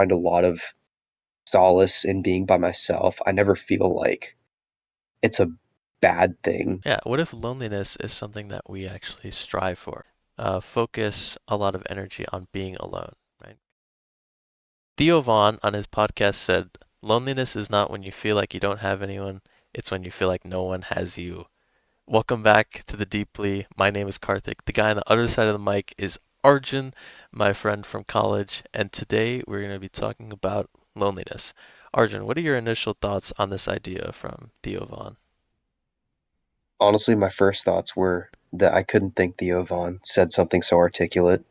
find a lot of solace in being by myself. I never feel like it's a bad thing. Yeah, what if loneliness is something that we actually strive for? Focus a lot of energy on being alone, right? Theo Vaughn on his podcast said, loneliness is not when you feel like you don't have anyone, it's when you feel like no one has you. Welcome back to the Deeply. My name is Karthik. The guy on the other side of the mic is Arjun, my friend from college, and today we're going to be talking about loneliness. Arjun, what are your initial thoughts on this idea from Theo Vaughn? Honestly, my first thoughts were that I couldn't think Theo Von said something so articulate.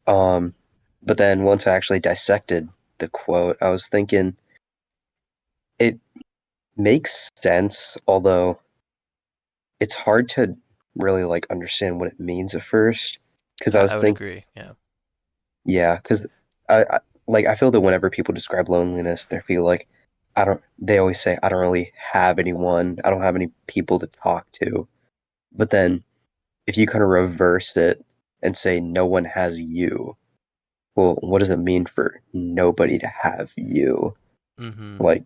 Um, but then once I actually dissected the quote, I was thinking it makes sense, although it's hard to really like understand what it means at first. Because I was I would thinking, agree, yeah. yeah, because I feel that whenever people describe loneliness, they feel like they always say, I don't really have anyone, I don't have any people to talk to. But then if you kind of reverse it and say no one has you, well, what does it mean for nobody to have you? Mm-hmm. Like,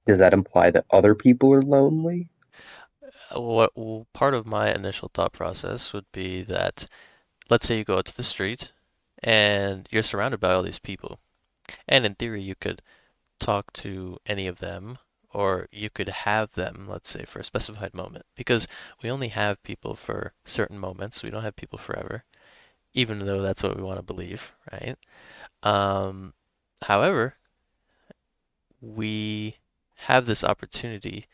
does that imply that other people are lonely? Part of my initial thought process would be that, let's say you go out to the street and you're surrounded by all these people. And in theory, you could talk to any of them, or you could have them, let's say, for a specified moment. Because we only have people for certain moments. We don't have people forever, even though that's what we want to believe, right? Um, However, we have this opportunity,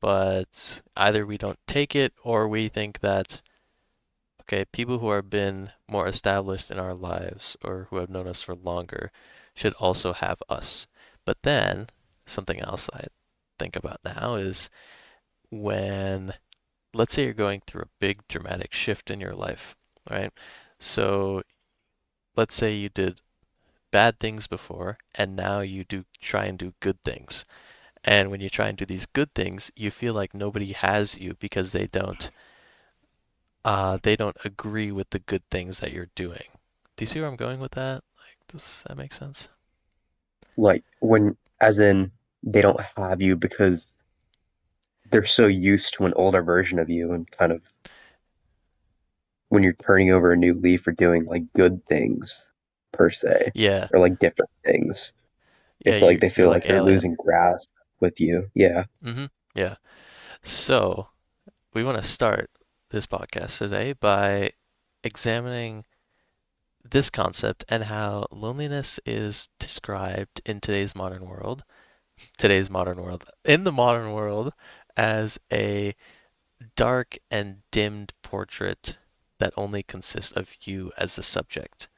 but either we don't take it or we think that, okay, people who have been more established in our lives or who have known us for longer should also have us. But then, something else I think about now is when, let's say you're going through a big dramatic shift in your life, right? So, let's say you did bad things before and now you do try and do good things. And when you try and do these good things, you feel like nobody has you because they don't agree with the good things that you're doing. Do you see where I'm going with that? Like, does that make sense? Like, as in, they don't have you because they're so used to an older version of you, and kind of when you're turning over a new leaf or doing like good things per se, Yeah, or like different things, yeah, it's like you're they you're feel like like they're alien. losing grasp with you. Yeah. Yeah. So we want to start this podcast today by examining this concept and how loneliness is described in in the modern world, as a dark and dimmed portrait that only consists of you as the subject.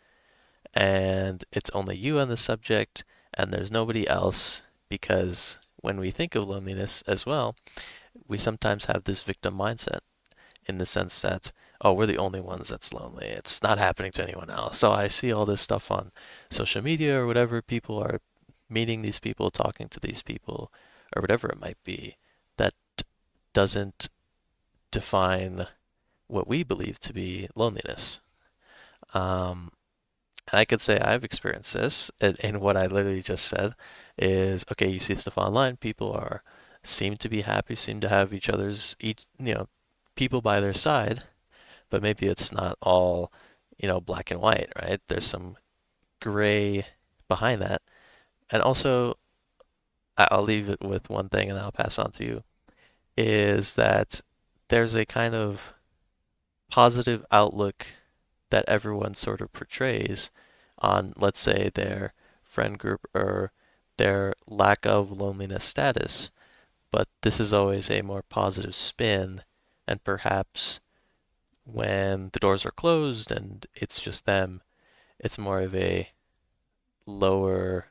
And it's only you and the subject, and there's nobody else, because when we think of loneliness as well, we sometimes have this victim mindset in the sense that, oh, we're the only ones that's lonely. It's not happening to anyone else. So I see all this stuff on social media or whatever. People are meeting these people, talking to these people, or whatever it might be, that doesn't define what we believe to be loneliness. Um, and I could say I've experienced this, and what I literally just said is, okay, you see stuff online, people are seem to be happy, seem to have people by their side, but maybe it's not all, black and white, right? There's some gray behind that. And also, I'll leave it with one thing and then I'll pass on to you, is that there's a kind of positive outlook that everyone sort of portrays on, let's say, their friend group or their lack of loneliness status. But this is always a more positive spin, and perhaps when the doors are closed and it's just them, it's more of a lower,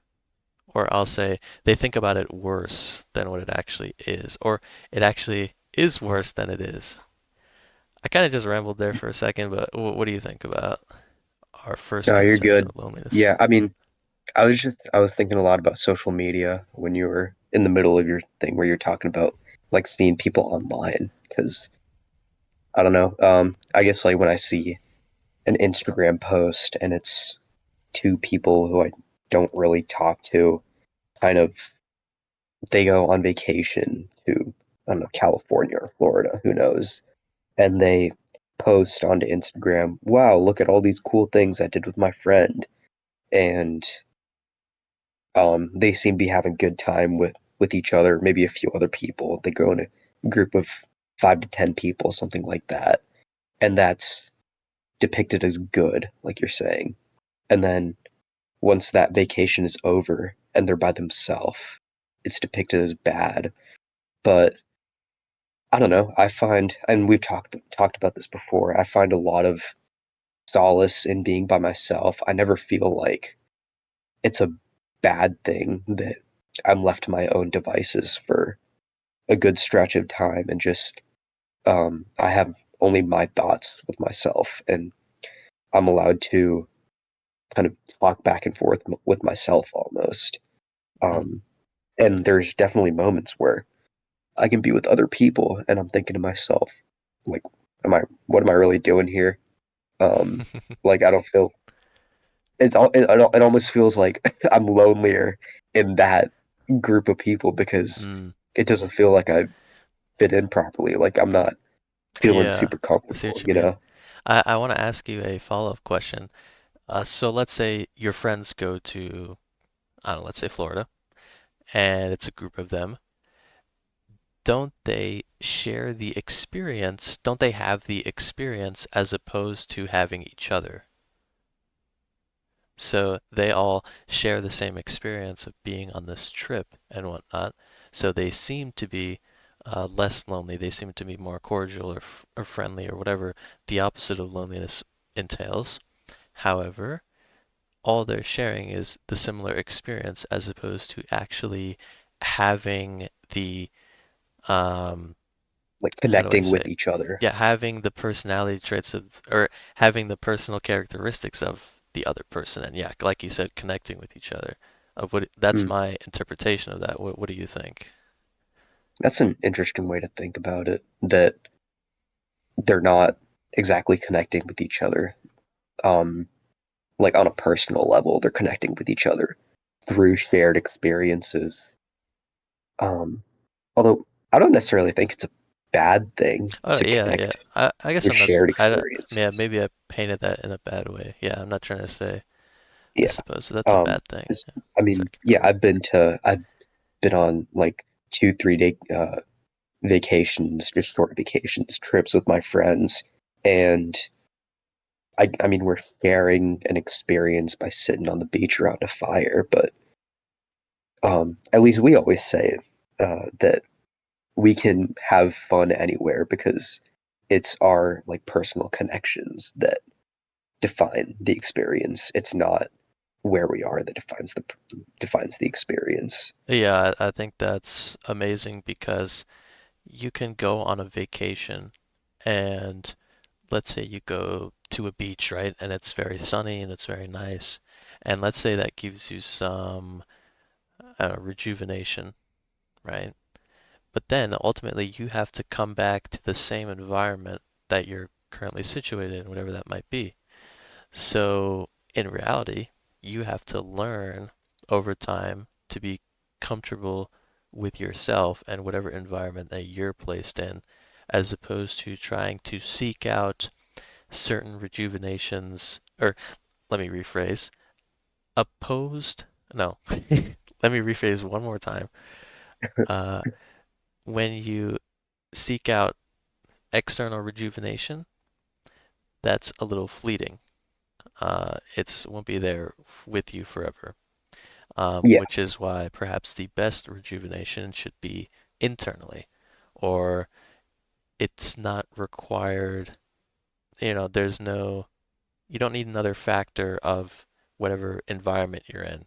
or I'll say they think about it worse than what it actually is, or it actually is worse than it is. I kind of just rambled there for a second, but what do you think about our first No, you're conception good. of loneliness? Yeah, I mean, I was thinking a lot about social media when you were in the middle of your thing where you're talking about like seeing people online. Because I don't know, I guess like when I see an Instagram post and it's two people who I don't really talk to kind of they go on vacation to, I don't know, California or Florida, who knows, and they post onto Instagram, wow, look at all these cool things I did with my friend. And they seem to be having a good time with each other, maybe a few other people. They go in a group of 5 to 10 people, something like that, and that's depicted as good, like you're saying. And then once that vacation is over and they're by themselves, it's depicted as bad. But I don't know. I find, and we've talked about this before. I find a lot of solace in being by myself. I never feel like it's a bad thing that I'm left to my own devices for a good stretch of time and just I have only my thoughts with myself and I'm allowed to kind of talk back and forth with myself almost. Mm. Um, and there's definitely moments where I can be with other people and I'm thinking to myself, like, what am I really doing here? Um, like I don't feel it almost feels like I'm lonelier in that group of people because Mm. it doesn't feel like I fit in properly. Like I'm not feeling Yeah, super I see comfortable, what you you mean. know? I want to ask you a follow-up question. So let's say your friends go to, I don't know, let's say Florida, and it's a group of them. Don't they share the experience? Don't they have the experience as opposed to having each other? So they all share the same experience of being on this trip and whatnot. So they seem to be less lonely. They seem to be more cordial or friendly or whatever the opposite of loneliness entails. However, all they're sharing is the similar experience as opposed to actually having the um, Like how do I connecting say? with each other. Yeah, having the personality traits of, or having the personal characteristics of the other person, and yeah, like you said, connecting with each other. That's Hmm. my interpretation of that. What do you think? That's an interesting way to think about it, that they're not exactly connecting with each other. Um, like on a personal level, they're connecting with each other through shared experiences. Um, although I don't necessarily think it's a bad thing Oh to yeah, yeah. connect I guess through I'm not. shared Yeah, experiences. maybe I painted that in a bad way. Yeah, I'm not trying to say. I Yeah. suppose so. That's a bad thing. 'Cause, Yeah. I Sorry, mean, keep yeah, going. I've been on like 2, 3 day vacations, just short vacations, trips with my friends, and I mean, we're sharing an experience by sitting on the beach around a fire, but at least we always say that we can have fun anywhere because it's our like personal connections that define the experience. It's not where we are that defines the experience. Yeah, I think that's amazing because you can go on a vacation and let's say you go to a beach, right? And it's very sunny and it's very nice. And let's say that gives you some rejuvenation, right? But then ultimately you have to come back to the same environment that you're currently situated in, whatever that might be. So in reality, you have to learn over time to be comfortable with yourself and whatever environment that you're placed in, as opposed to trying to seek out certain rejuvenations, or let me rephrase, opposed, no, let me rephrase one more time. Uh, when you seek out external rejuvenation, that's a little fleeting. It won't be there with you forever, Yeah, which is why perhaps the best rejuvenation should be internally, or it's not required. There's no, you don't need another factor of whatever environment you're in.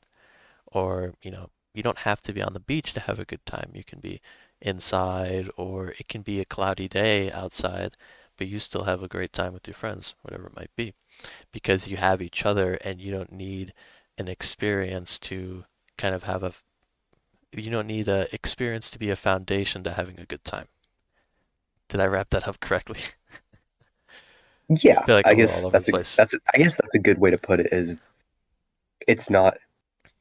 Or, you don't have to be on the beach to have a good time. You can be inside, or it can be a cloudy day outside, but you still have a great time with your friends, whatever it might be, because you have each other and you don't need an experience to kind of you don't need a experience to be a foundation to having a good time. Did I wrap that up correctly? I yeah. feel like I'm a little all over the place. I guess that's a good way to put it. Is it's not.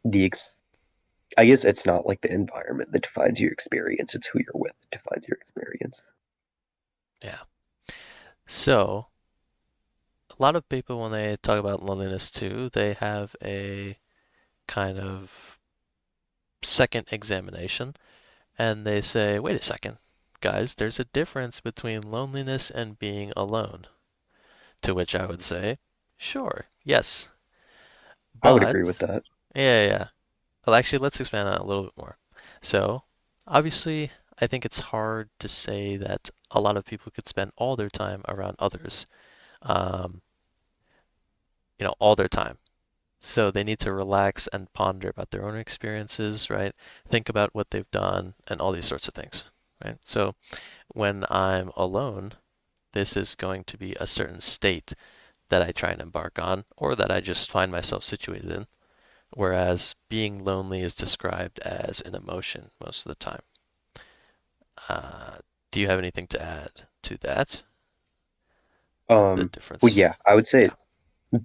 the ex I guess it's not like the environment that defines your experience, it's who you're with that defines your experience. Yeah. So, a lot of people, when they talk about loneliness too, they have a kind of second examination and they say, wait a second, guys, there's a difference between loneliness and being alone. To which I would say, sure, yes. I would agree with But, that. yeah. Well, actually, let's expand on it a little bit more. So, obviously, I think it's hard to say that a lot of people could spend all their time around others, um, all their time. So they need to relax and ponder about their own experiences, right? Think about what they've done and all these sorts of things, right? So when I'm alone, this is going to be a certain state that I try and embark on or that I just find myself situated in. Whereas being lonely is described as an emotion most of the time. Uh, do you have anything to add to that? The Well, difference? yeah, I would say Yeah.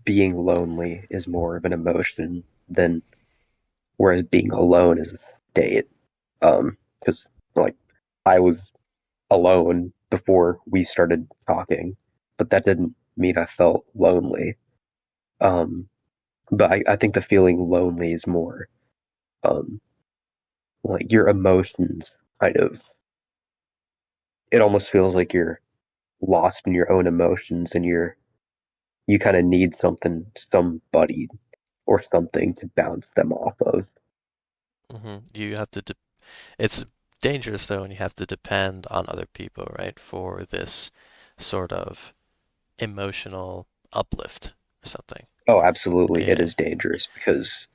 being lonely is more of an emotion than whereas being alone is a state. Because like I was alone before we started talking, but that didn't mean I felt lonely. Um, but I think the feeling lonely is more um like your emotions kind of it almost feels like you're lost in your own emotions and you kind of need somebody or something to bounce them off of. You have to. It's dangerous though, and you have to depend on other people, right, for this sort of emotional uplift or something. Oh, absolutely, it Yeah. is dangerous because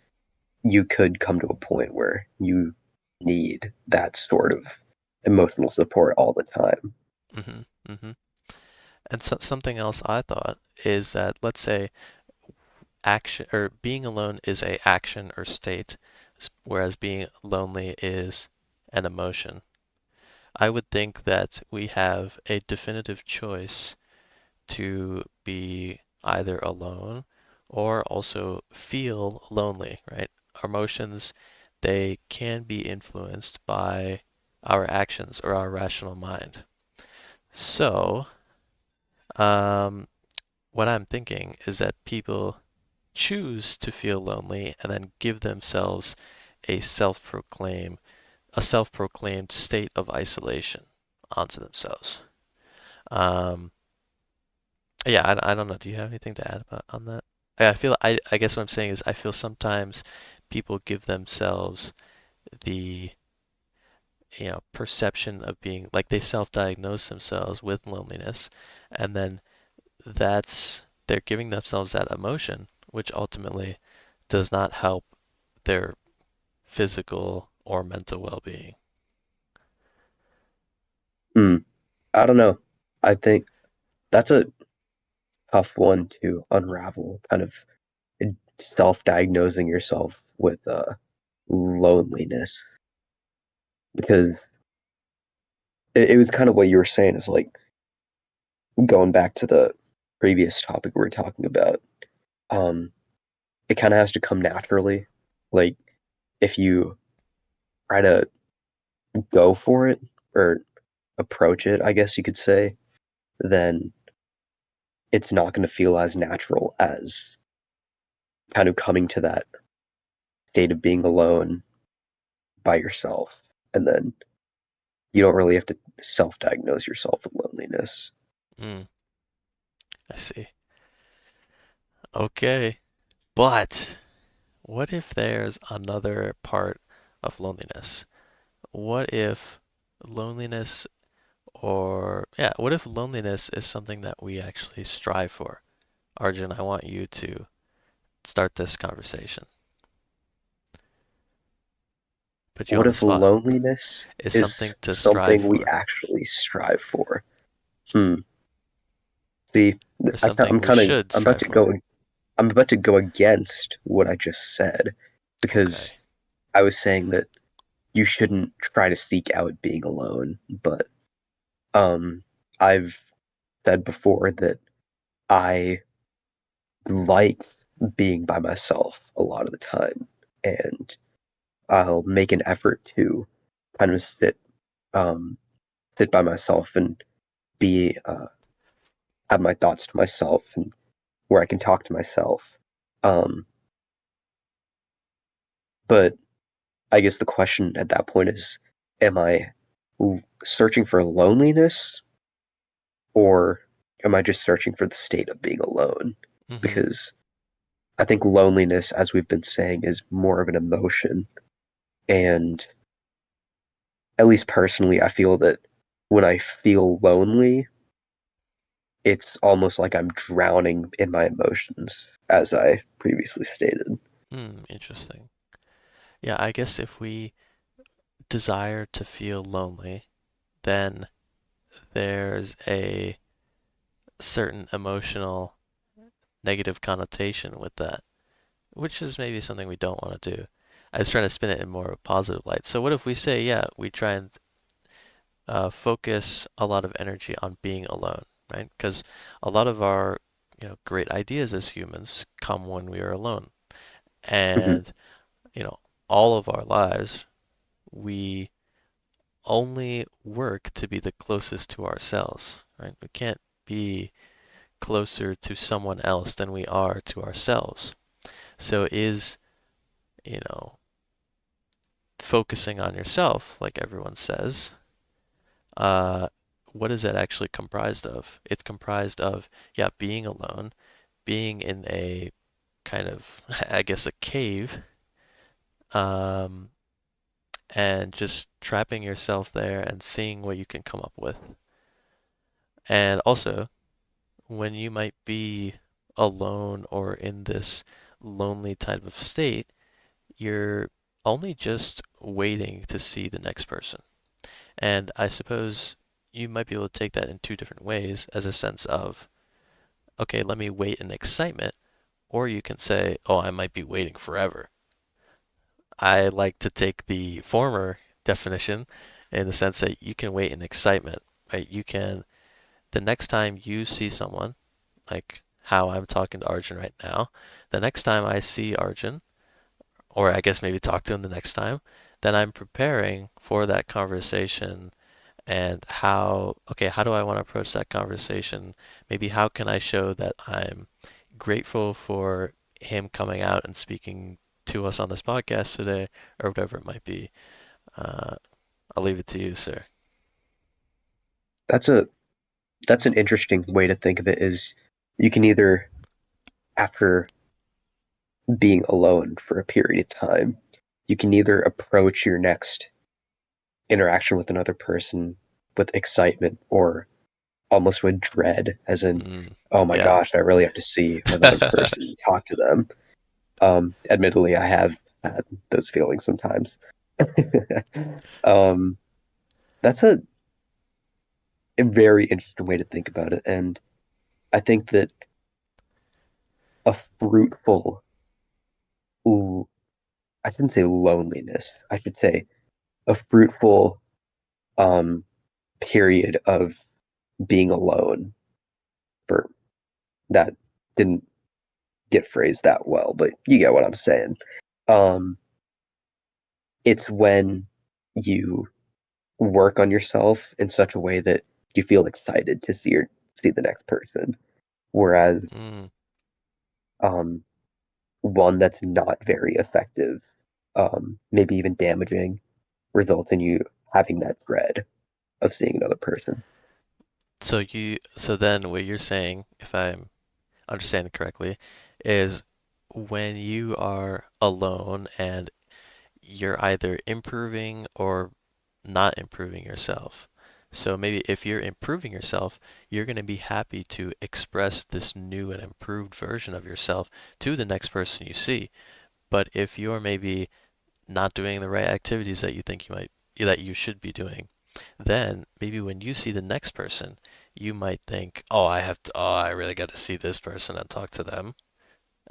you could come to a point where you need that sort of emotional support all the time. hmm hmm And something else I thought is that let's say action or being alone is a action or state, whereas being lonely is an emotion. I would think that we have a definitive choice to be either alone or also feel lonely, right? Our emotions, they can be influenced by our actions or our rational mind. So, um, what I'm thinking is that people choose to feel lonely and then give themselves a self-proclaim a self-proclaimed state of isolation onto themselves. Um, yeah, I don't know. Do you have anything to add about on that? I feel I guess what I'm saying is I feel sometimes people give themselves the perception of being like they self-diagnose themselves with loneliness, and then they're giving themselves that emotion, which ultimately does not help their physical or mental well-being. Hmm. I don't know. I think that's a tough one to unravel, kind of self-diagnosing yourself with loneliness because it was kind of what you were saying is like going back to the previous topic we were talking about. Um, it kind of has to come naturally. Like if you try to go for it or approach it, I guess you could say, then it's not going to feel as natural as kind of coming to that state of being alone by yourself. And then you don't really have to self diagnose yourself with loneliness. Mm, I see. Okay, but what if there's another part of loneliness? What if loneliness what if loneliness is something that we actually strive for? Arjun, I want you to start this conversation. Put you on What the if spot. loneliness Is something is to strive something we for, actually strive for? Hmm. See, or something we should I'm about strive for? I'm about to go against what I just said because Okay. I was saying that you shouldn't try to seek out being alone, but um, I've said before that I like being by myself a lot of the time. and I'll make an effort to kind of um, sit by myself and be have my thoughts to myself and where I can talk to myself. Um, but I guess the question at that point is, am I searching for loneliness or am I just searching for the state of being alone? Mm-hmm. Because I think loneliness, as we've been saying, is more of an emotion. And at least personally, I feel that when I feel lonely, it's almost like I'm drowning in my emotions, as I previously stated. Hmm, interesting. Yeah, I guess if we desire to feel lonely, then there's a certain emotional negative connotation with that, which is maybe something we don't want to do. I was trying to spin it in more of a positive light. So what if we say, yeah, we try and focus a lot of energy on being alone, right? Because a lot of our, great ideas as humans come when we are alone, Hmm. and you know, all of our lives we only work to be the closest to ourselves, right? We can't be closer to someone else than we are to ourselves. So is, you know, focusing on yourself, like everyone says, uh, what is that actually comprised of? It's comprised of, yeah, being alone, being in a kind of, I guess, a cave, um, and just trapping yourself there and seeing what you can come up with. And also, when you might be alone or in this lonely type of state, you're only just waiting to see the next person. And I suppose you might be able to take that in two different ways as a sense of, okay, let me wait in excitement. Or you can say, oh, I might be waiting forever. I like to take the former definition in the sense that you can wait in excitement, right? You can, the next time you see someone, like how I'm talking to Arjun right now, the next time I see Arjun, or I guess maybe talk to him the next time, then I'm preparing for that conversation and how do I want to approach that conversation? Maybe how can I show that I'm grateful for him coming out and speaking to us on this podcast today, or whatever it might be. Uh, I'll leave it to you, sir. That's a that's an interesting way to think of it. Is you can either, after being alone for a period of time, you can either approach your next interaction with another person with excitement or almost with dread, as in, Mm, oh my yeah. gosh, I really have to see another person and talk to them. Admittedly, I have had those feelings sometimes. um, that's a very interesting way to think about it, and I think that a fruitful, ooh, I shouldn't say loneliness. I should say a fruitful um, period of being alone. For that didn't get phrased that well, but you get what I'm saying. Um, it's when you work on yourself in such a way that you feel excited to see the next person, whereas mm. um, one that's not very effective, maybe even damaging, results in you having that dread of seeing another person. So then what you're saying, if I'm understanding correctly, is when you are alone and you're either improving or not improving yourself. So maybe if you're improving yourself, you're going to be happy to express this new and improved version of yourself to the next person you see. But if you're maybe not doing the right activities that you think that you should be doing, then maybe when you see the next person, you might think, "Oh, I really got to see this person and talk to them."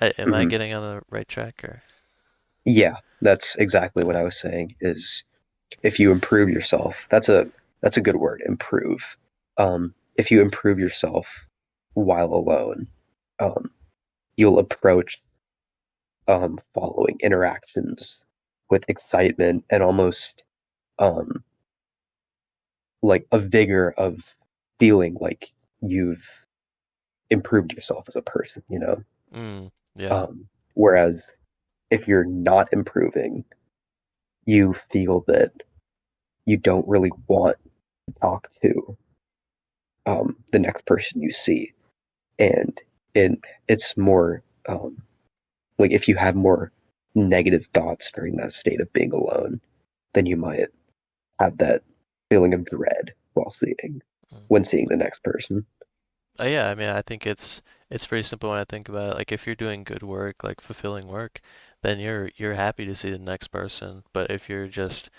Am I Hmm. getting on the right track or? Yeah, that's exactly what Okay. I was saying. Is if you improve yourself, that's a good word, improve. If you improve yourself while alone, um, you'll approach following interactions with excitement and almost um, like a vigor of feeling like you've improved yourself as a person, you know? Mm, yeah. Whereas if you're not improving, you feel that you don't really want to talk to the next person you see. And it, it's more like if you have more negative thoughts during that state of being alone, then you might have that feeling of dread Mm. when seeing the next person. Yeah, I mean, I think it's pretty simple when I think about it. Like if you're doing good work, like fulfilling work, then you're happy to see the next person. But if you're just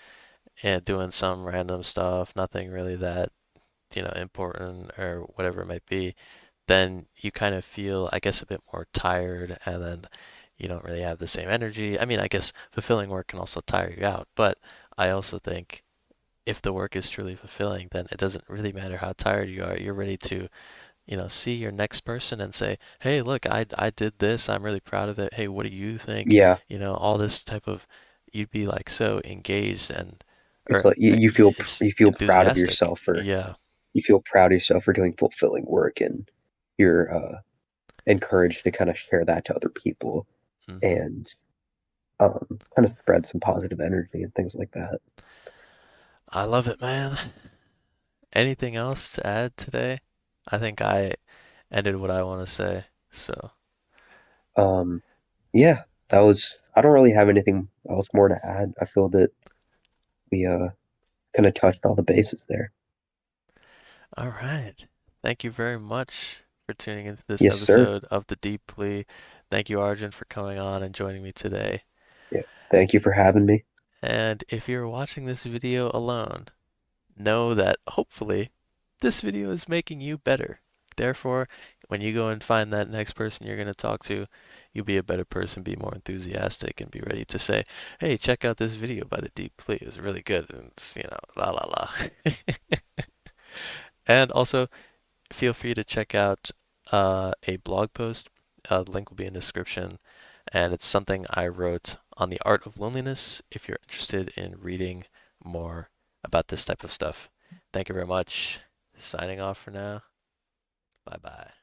doing some random stuff, nothing really that, important or whatever it might be, then you kind of feel, I guess, a bit more tired, and then you don't really have the same energy. I mean, I guess fulfilling work can also tire you out, but I also think if the work is truly fulfilling, then it doesn't really matter how tired you are. You're ready to, see your next person and say, "Hey, look, I did this. I'm really proud of it. Hey, what do you think?" Yeah, All this type of, you'd be like so engaged and, it's or like it's you feel proud of enthusiastic. yourself for Yeah. you feel proud of yourself for doing fulfilling work, and you're encouraged to kind of share that to other people Hmm. and kind of spread some positive energy and things like that. I love it, man. Anything else to add today? I think I ended what I want to say. So, Um, yeah, that was. I don't really have anything else more to add. I feel that we kind of touched all the bases there. all right. Thank you very much for tuning into this Yes, sir. episode of The Deep Plea. Thank you, Arjun, for coming on and joining me today. Yeah, thank you for having me. And if you're watching this video alone, know that hopefully this video is making you better. Therefore, when you go and find that next person you're going to talk to, you'll be a better person, be more enthusiastic, and be ready to say, hey, check out this video by The Deep Plea. It was really good. And it's, la la la. And also, feel free to check out a blog post. The link will be in the description. And it's something I wrote on the art of loneliness if you're interested in reading more about this type of stuff. Thank you very much. Signing off for now. Bye bye.